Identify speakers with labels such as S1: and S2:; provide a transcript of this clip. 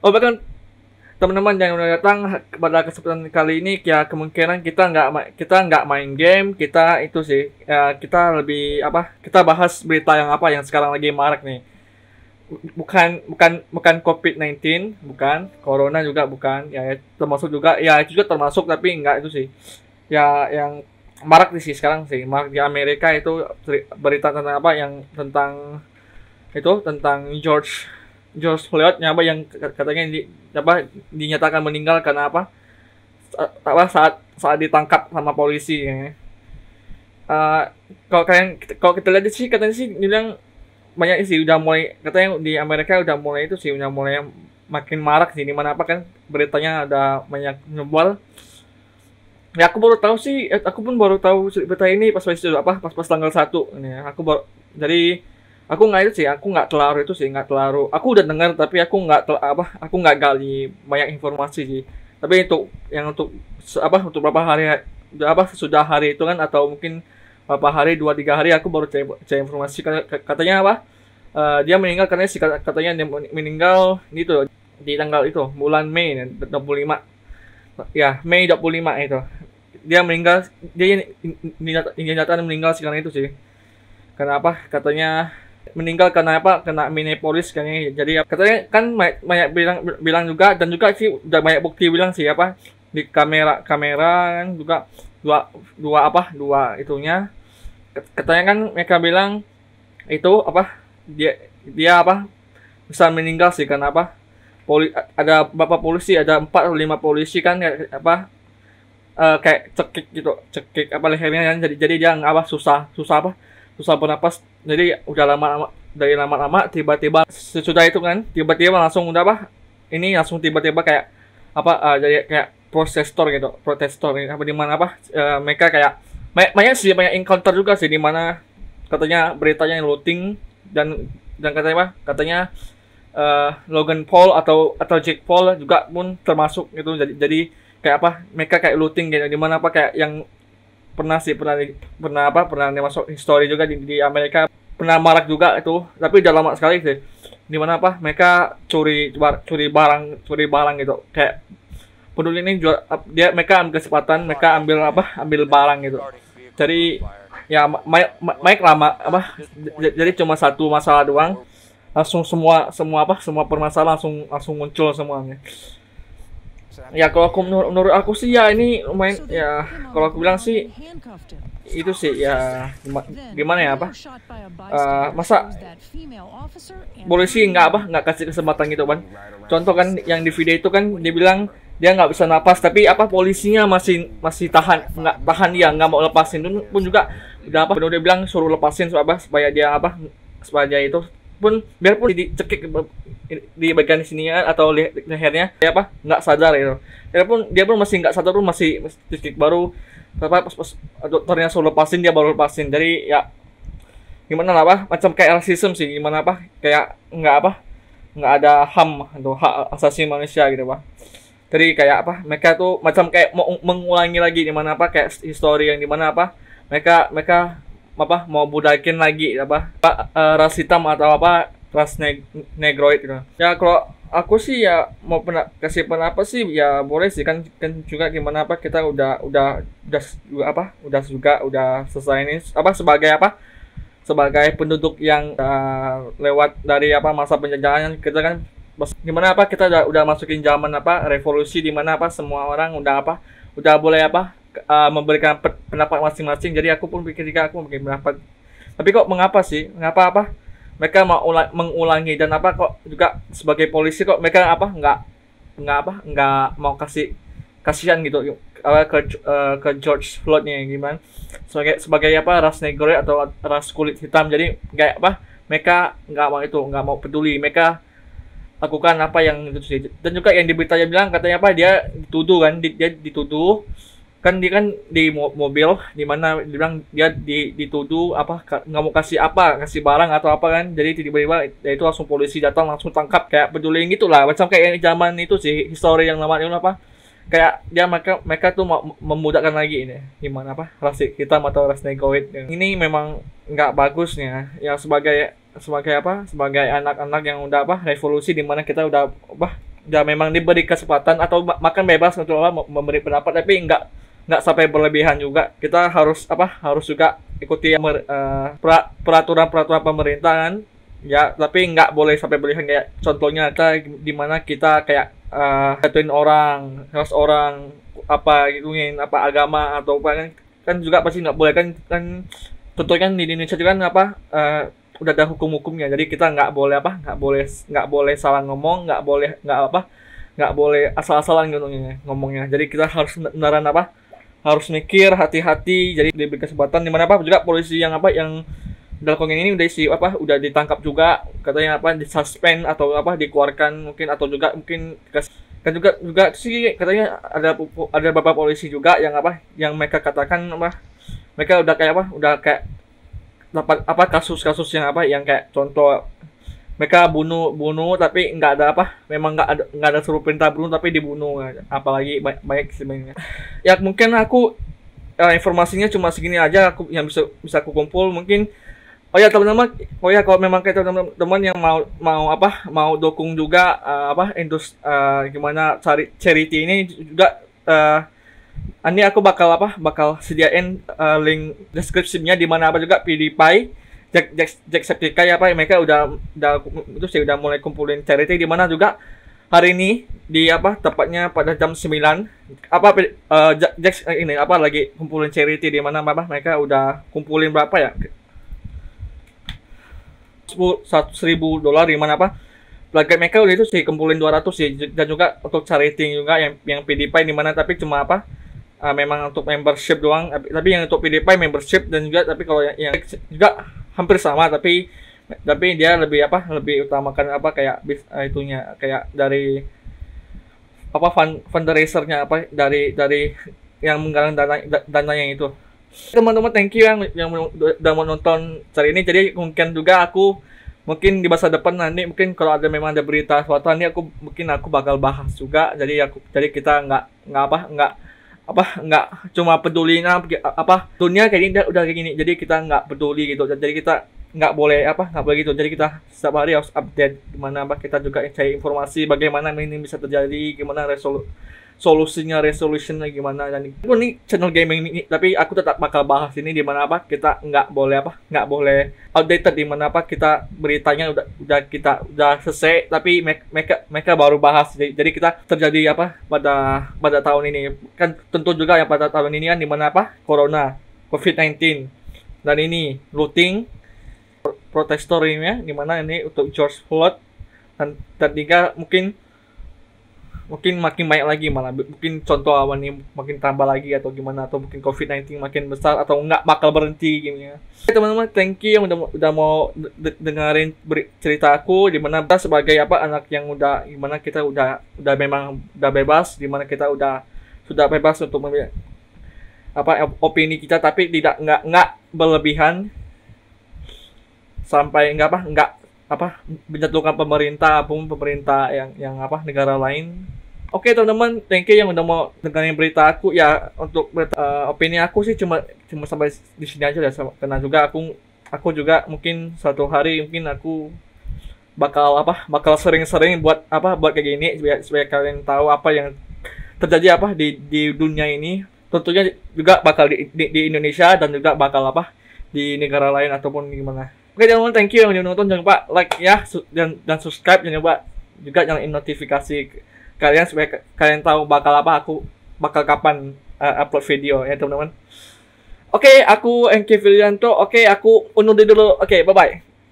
S1: Oh bahkan teman-teman yang udah datang pada kesempatan kali ini, ya kemungkinan kita nggak main game, kita itu sih kita lebih apa, kita bahas berita yang apa yang sekarang lagi marak nih. Bukan COVID-19, bukan corona juga, bukan ya, termasuk juga ya, itu juga termasuk tapi nggak itu sih ya. Yang marak sih sekarang sih, marak di Amerika itu berita tentang apa, yang tentang itu tentang George George Floyd apa yang katanya dinyatakan meninggal karena apa, apa saat saat ditangkap sama polisi ya. Eh, kalau kita lihat sih, katanya sih bilang banyak sih udah mulai, katanya di Amerika udah mulai itu sih, udah mulai makin marak sih, dimana apa kan beritanya ada banyak nyebar. Ya aku baru tahu sih, aku pun baru tahu berita ini pas apa, pas tanggal 1 ini ya. Aku baru, jadi aku nggak itu sih, aku nggak terlalu itu sih, nggak terlalu. Aku udah dengar tapi aku nggak gali banyak informasi sih. Tapi untuk yang apa, untuk berapa hari apa sudah hari itu kan, atau mungkin berapa hari, 2 3 hari aku baru cari informasi. Katanya apa? Dia meninggal karena katanya dia meninggal itu di tanggal itu bulan Mei 25, ya Mei 25 itu dia meninggal. Dia dinyatakan meninggal sekarang itu sih, karena apa, katanya meninggal karena apa, kena Minneapolis kayaknya. Jadi katanya kan banyak bilang bilang juga, dan juga sih udah banyak bukti bilang sih apa, di kamera kamera kan juga, dua dua apa, dua itunya. Katanya kan mereka bilang itu apa, dia apa bisa meninggal sih karena apa, ada beberapa polisi, ada 4 atau 5 polisi kan apa, kayak cekik gitu, cekik apa lehernya kan, jadi dia nggak apa, susah susah apa, susah bernapas. Jadi udah lama-lama, dari lama-lama tiba-tiba sesudah itu kan, tiba-tiba langsung udah apa, ini langsung tiba-tiba kayak apa, jadi kayak protestor ini apa, di mana apa, mereka kayak banyak sih, banyak encounter juga sih, di mana katanya beritanya looting, dan katanya apa, katanya Logan Paul atau Jake Paul juga pun termasuk itu. Jadi kayak apa, mereka kayak looting gitu, di mana apa, kayak yang pernah masuk history juga di Amerika, pernah marak juga itu, tapi udah lama sekali sih, di mana apa mereka curi barang gitu, kayak peduli ini jual, mereka ambil kesempatan, mereka ambil barang gitu. Jadi ya Mike lama apa, jadi cuma satu masalah doang, langsung semua permasalahan langsung muncul semuanya. Ya kalau menurut aku sih ya ini lumayan ya, kalau aku bilang sih itu sih ya, gimana ya apa, masa polisi nggak kasih kesempatan gitu kan. Contoh kan yang di video itu kan dia bilang dia nggak bisa napas, tapi apa polisinya masih tahan, nggak tahan, dia nggak mau lepasin. Itu pun juga udah apa, udah bilang suruh lepasin supaya dia apa, supaya dia itu pun biarpun dicekik di bagian sininya atau lehernya, dia apa nggak sadar gitu. Dia pun masih nggak sadar, pun masih dicekik, baru pas dokternya suruh lepasin dia baru lepasin. Jadi ya gimana lah apa, macam kayak rasisme sih, gimana apa, kayak nggak ada HAM atau hak asasi manusia gitu pak. Jadi kayak apa, mereka tuh macam kayak mau mengulangi lagi, di mana apa, kayak histori yang di mana apa, mereka apa mau budakin lagi apa, ras hitam atau apa, ras negroid gitu. Ya kalau aku sih ya mau kasih pendapat sih ya boleh sih, kan juga gimana apa, kita udah selesai ini apa, sebagai penduduk yang lewat dari apa masa penjajahan, kita kan gimana apa, kita udah masukin zaman apa revolusi, di mana apa semua orang udah boleh apa, memberikan pendapat masing-masing. Jadi aku pun pikir jika aku memberikan pendapat, tapi kok mengapa apa mereka mau mengulangi, dan apa kok juga sebagai polisi kok mereka apa nggak mau kasihan gitu ke George Floyd nya, gimana sebagai apa ras negro atau ras kulit hitam. Jadi kayak apa, mereka nggak mau peduli, mereka lakukan apa yang itu sih. Dan juga yang di beritanya bilang katanya apa, dia dituduh kan, dia dituduh kan, dia kan di mobil, di mana dibilang dia dituduh apa nggak mau kasih barang atau apa kan. Jadi tiba-tiba ya itu langsung polisi datang langsung tangkap, kayak peduli gitulah, macam kayak zaman itu sih, histori yang lama itu apa, kayak dia mereka tuh mau memudahkan lagi ini, gimana apa ras hitam atau ras negroid. Ini memang nggak bagusnya ya, sebagai anak-anak yang udah apa revolusi, di mana kita udah apa ya memang diberi kesempatan atau makan bebas untuk apa memberi pendapat, tapi nggak sampai berlebihan juga. Kita harus harus juga ikuti peraturan pemerintah kan, ya, tapi nggak boleh sampai berlebihan. Kayak contohnya kita dimana kita kayak jatuhin orang, harus orang gituin agama atau apa kan juga pasti nggak boleh kan contohnya kan di Indonesia juga kan udah ada hukum-hukumnya, jadi kita nggak boleh salah ngomong, nggak boleh asal-asalan gitu ngomongnya. Jadi kita harus beneran harus mikir hati-hati. Jadi diberi kesempatan dimana juga polisi yang dalam ini udah ditangkap juga, katanya disuspend atau dikeluarkan mungkin, atau juga mungkin kan juga sih katanya ada beberapa polisi juga yang mereka katakan mereka udah kayak dapat kasus-kasus yang kayak contoh mereka bunuh tapi nggak ada memang nggak ada suruh perintah bunuh tapi dibunuh, apalagi banyak sebenarnya. Ya mungkin aku informasinya cuma segini aja aku yang bisa aku kumpul mungkin. Oh ya teman-teman, kalau memang kayak teman-teman yang mau dukung juga gimana cari charity ini juga, ini aku bakal sediain link deskripsinya di mana juga PewDiePie, Jacksepticeye mereka udah mulai kumpulin charity di mana juga hari ini di tepatnya pada jam 9 Jax ini lagi kumpulin charity di mana mereka udah kumpulin berapa ya, $100,000 di mana target mereka udah itu sih kumpulin 200 sih, dan juga untuk charity juga yang PewDiePie di mana, tapi cuma memang untuk membership doang, tapi yang untuk PewDiePie membership, dan juga tapi kalau yang juga hampir sama, tapi dia lebih utamakan kayak itunya kayak dari fundraisernya dari yang menggalang dananya itu. Teman-teman, thank you yang udah mau nonton hari ini. Jadi mungkin juga aku di masa depan nanti mungkin kalau memang ada berita suatu ini aku bakal bahas juga. Jadi kita nggak cuma peduli dunia kayak gini udah kayak gini. Jadi kita nggak peduli gitu. Jadi kita nggak boleh gitu. Jadi kita setiap hari harus update gimana kita juga cari informasi bagaimana ini bisa terjadi, gimana resolutionnya gimana. Dan ini channel gaming ini, tapi aku tetap bakal bahas ini di mana kita nggak boleh outdated, di mana kita beritanya udah selesai tapi mereka baru bahas. Jadi kita terjadi pada tahun ini kan, tentu juga pada tahun ini kan di mana corona, COVID-19, dan ini looting, protestor ini di mana ini untuk George Floyd, dan ketiga mungkin makin banyak lagi, malah mungkin contoh makin tambah lagi atau gimana, atau mungkin COVID-19 makin besar atau enggak bakal berhenti gini ya. Oke, teman-teman, thank you yang udah mau dengerin cerita aku, di mana kita sebagai anak yang gimana kita udah bebas, di mana kita sudah bebas untuk memilih opini kita, tapi nggak berlebihan sampai nggak menjatuhkan pemerintah yang negara lain. Oke, teman-teman, thank you yang udah mau dengerin berita aku ya. Untuk opini aku sih cuma sampai di sini aja ya, karena juga aku juga mungkin suatu hari mungkin aku bakal sering-sering buat kayak gini supaya kalian tahu apa yang terjadi di dunia ini. Tentunya juga bakal di Indonesia, dan juga bakal di negara lain ataupun gimana. Oke, teman-teman, thank you yang udah nonton. Jangan lupa like ya, dan subscribe. Jangan lupa juga nyalain notifikasi kalian supaya kalian tahu aku bakal kapan upload video ya, teman-teman. Oke, aku Engky Filianto. Oke, aku undur dulu. Oke, bye-bye.